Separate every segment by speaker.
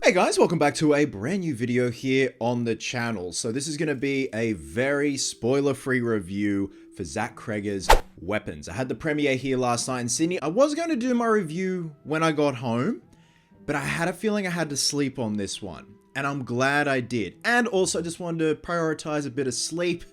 Speaker 1: Hey guys, welcome back to a brand new video here on the channel. So this is going to be a very spoiler-free review for Zach Cregger's Weapons. I had the premiere here last night in Sydney. I was going to do my review when I got home, but I had a feeling I had to sleep on this one. And I'm glad I did. And also just wanted to prioritize a bit of sleep.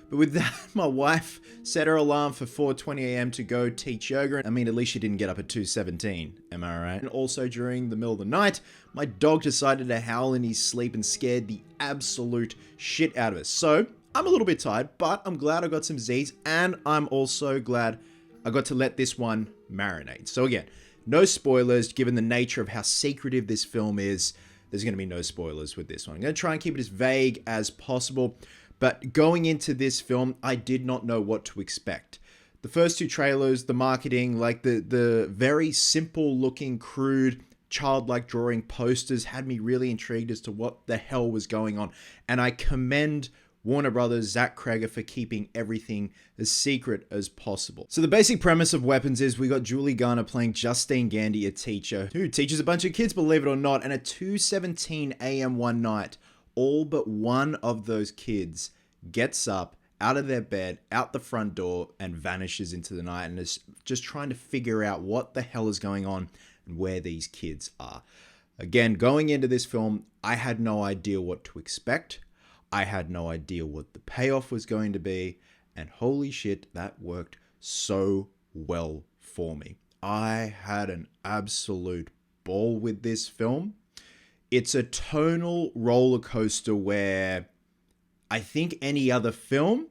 Speaker 1: But with that, my wife set her alarm for 4:20 a.m. to go teach yoga. I mean, at least she didn't get up at 2:17, am I right? And also during the middle of the night, my dog decided to howl in his sleep and scared the absolute shit out of us. So, I'm a little bit tired, but I'm glad I got some Z's, and I'm also glad I got to let this one marinate. So again, no spoilers, given the nature of how secretive this film is. There's going to be no spoilers with this one. I'm going to try and keep it as vague as possible. But going into this film, I did not know what to expect. The first two trailers, the marketing, like the very simple looking, crude, childlike drawing posters had me really intrigued as to what the hell was going on. And I commend Warner Brothers, Zach Cregger, for keeping everything as secret as possible. So the basic premise of Weapons is we got Julie Garner playing Justine Gandy, a teacher who teaches a bunch of kids, believe it or not, and at 2:17 a.m. one night, all but one of those kids gets up out of their bed, out the front door, and vanishes into the night and is just trying to figure out what the hell is going on and where these kids are. Again, going into this film, I had no idea what to expect. I had no idea what the payoff was going to be. And holy shit, that worked so well for me. I had an absolute ball with this film. It's a tonal roller coaster where I think any other film,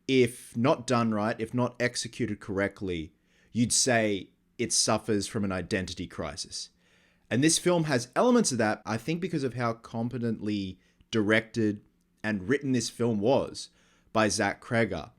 Speaker 1: if not done right, if not executed correctly, you'd say it suffers from an identity crisis. And this film has elements of that, I think, because of how competently directed and written this film was by Zach Cregger.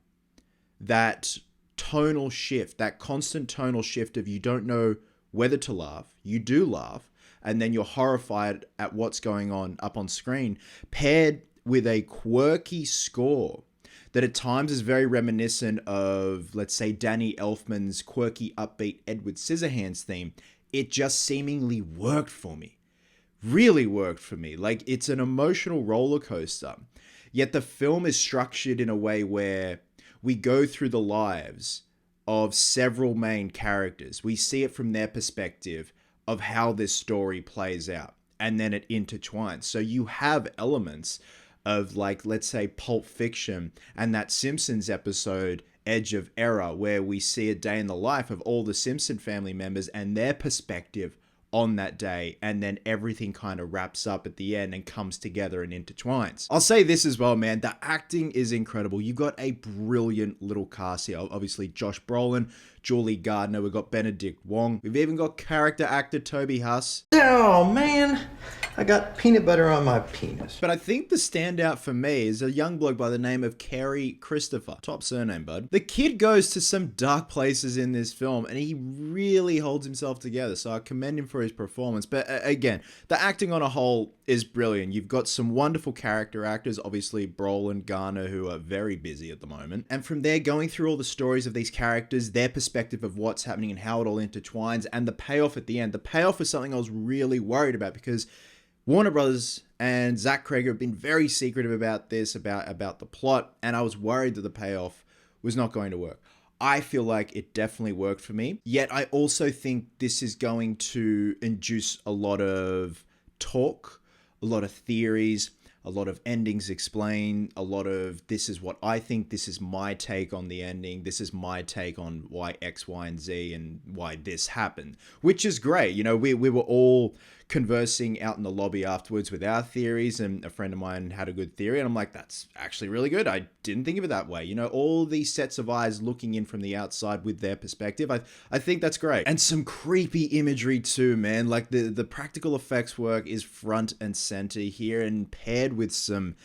Speaker 1: That tonal shift, that constant tonal shift of you don't know whether to laugh, you do laugh, and then you're horrified at what's going on up on screen, paired with a quirky score that at times is very reminiscent of, let's say, Danny Elfman's quirky, upbeat Edward Scissorhands theme. It just seemingly worked for me. Really worked for me. Like, it's an emotional roller coaster. Yet the film is structured in a way where we go through the lives of several main characters. We see it from their perspective of how this story plays out, and then it intertwines. So you have elements of, like, let's say Pulp Fiction and that Simpsons episode Edge of Error, where we see a day in the life of all the Simpson family members and their perspective on that day, and then everything kind of wraps up at the end and comes together and intertwines. I'll say this as well, man, the acting is incredible. You've got a brilliant little cast here. Obviously Josh Brolin, Julie Gardner, we've got Benedict Wong, we've even got character actor Toby Huss.
Speaker 2: Oh man, I got peanut butter on my penis.
Speaker 1: But I think the standout for me is a young bloke by the name of Kerry Christopher. Top surname, bud. The kid goes to some dark places in this film and he really holds himself together, so I commend him for his performance. But again, the acting on a whole is brilliant. You've got some wonderful character actors, obviously Brolin, Garner, who are very busy at the moment. And from there, going through all the stories of these characters, their perspective of what's happening and how it all intertwines, and the payoff at the end. The payoff is something I was really worried about because Warner Brothers and Zach Cregger have been very secretive about this, about the plot, and I was worried that the payoff was not going to work. I feel like it definitely worked for me. Yet I also think this is going to induce a lot of talk, a lot of theories, a lot of endings explained, a lot of this is what I think, this is my take on the ending, this is my take on why X, Y, and Z and why this happened, which is great. You know, we were all conversing out in the lobby afterwards with our theories, and a friend of mine had a good theory, and I'm like, that's actually really good. I didn't think of it that way. You know, all these sets of eyes looking in from the outside with their perspective. I think that's great. And some creepy imagery too, man. Like the practical effects work is front and center here, and paired with some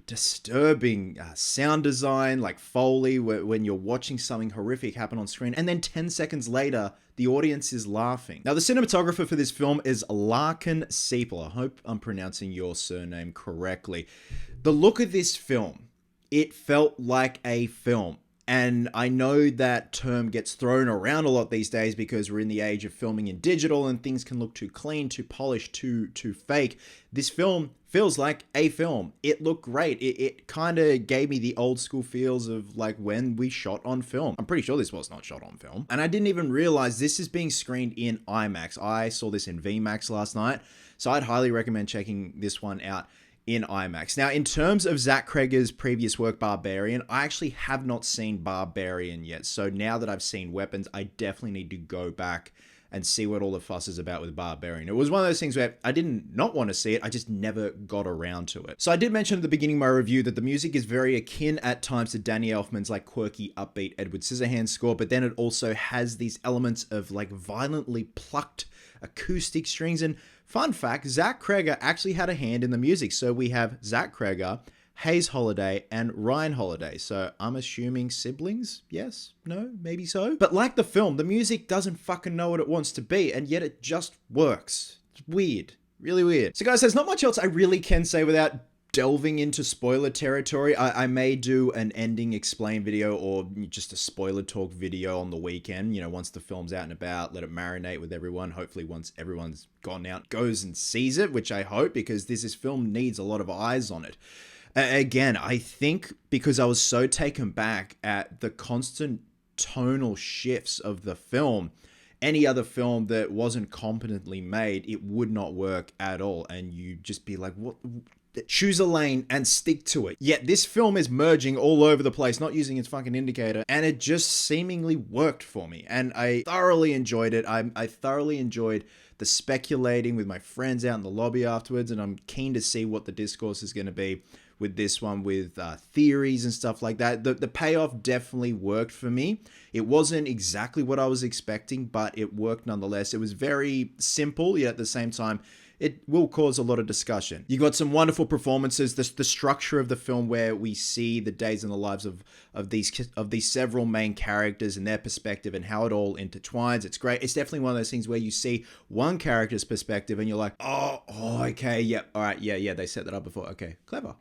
Speaker 1: disturbing sound design, like Foley, when you're watching something horrific happen on screen, and then 10 seconds later, the audience is laughing. Now, the cinematographer for this film is Larkin Siepel. I hope I'm pronouncing your surname correctly. The look of this film, it felt like a film. And I know that term gets thrown around a lot these days because we're in the age of filming in digital and things can look too clean, too polished, too fake. This film feels like a film. It looked great. It kind of gave me the old school feels of like when we shot on film. I'm pretty sure this was not shot on film. And I didn't even realize this is being screened in IMAX. I saw this in VMAX last night, so I'd highly recommend checking this one out in IMAX. Now, in terms of Zach Cregger's previous work, Barbarian, I actually have not seen Barbarian yet. So now that I've seen Weapons, I definitely need to go back and see what all the fuss is about with Barbarian. It was one of those things where I didn't not want to see it, I just never got around to it. So I did mention at the beginning of my review that the music is very akin at times to Danny Elfman's like quirky, upbeat Edward Scissorhands score, but then it also has these elements of like violently plucked acoustic strings. And fun fact, Zach Cregger actually had a hand in the music. So we have Zach Cregger, Hayes Holiday, and Ryan Holiday. So I'm assuming siblings? Yes? No? Maybe so? But like the film, the music doesn't fucking know what it wants to be, and yet it just works. It's weird. Really weird. So guys, there's not much else I really can say without delving into spoiler territory. I may do an ending explain video or just a spoiler talk video on the weekend, you know, once the film's out and about, let it marinate with everyone. Hopefully once everyone's gone out, goes and sees it, which I hope, because this film needs a lot of eyes on it. Again, I think because I was so taken back at the constant tonal shifts of the film, any other film that wasn't competently made, it would not work at all. And you'd just be like, what? Choose a lane and stick to it. Yet this film is merging all over the place, not using its fucking indicator, and it just seemingly worked for me. And I thoroughly enjoyed it. I thoroughly enjoyed the speculating with my friends out in the lobby afterwards, and I'm keen to see what the discourse is going to be with this one, with theories and stuff like that. The payoff definitely worked for me. It wasn't exactly what I was expecting, but it worked nonetheless. It was very simple, yet at the same time, it will cause a lot of discussion. You got some wonderful performances. The structure of the film, where we see the days and the lives of these several main characters and their perspective and how it all intertwines. It's great. It's definitely one of those things where you see one character's perspective and you're like, oh, okay, yeah, all right, yeah, they set that up before. Okay, clever.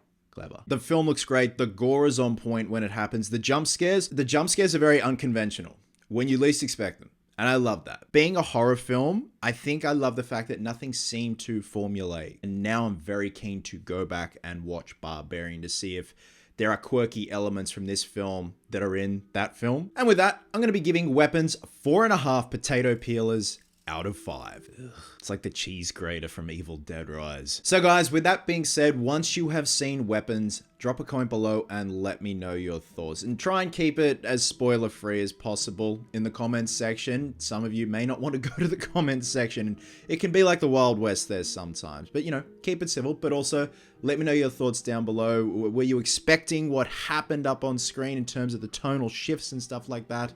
Speaker 1: The film looks great. The gore is on point when it happens. The jump scares are very unconventional when you least expect them. And I love that. Being a horror film, I think I love the fact that nothing seemed to formulate. And now I'm very keen to go back and watch Barbarian to see if there are quirky elements from this film that are in that film. And with that, I'm going to be giving Weapons 4.5 potato peelers out of 5. Ugh. It's like the cheese grater from Evil Dead Rise. So guys, with that being said, once you have seen Weapons, drop a comment below and let me know your thoughts. And try and keep it as spoiler free as possible in the comments section. Some of you may not want to go to the comments section. It can be like the Wild West there sometimes. But you know, keep it civil. But also, let me know your thoughts down below. Were you expecting what happened up on screen in terms of the tonal shifts and stuff like that?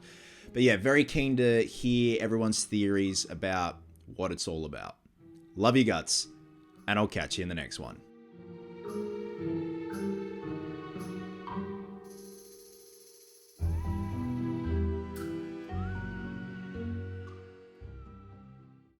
Speaker 1: But yeah, very keen to hear everyone's theories about what it's all about. Love you guts, and I'll catch you in the next one.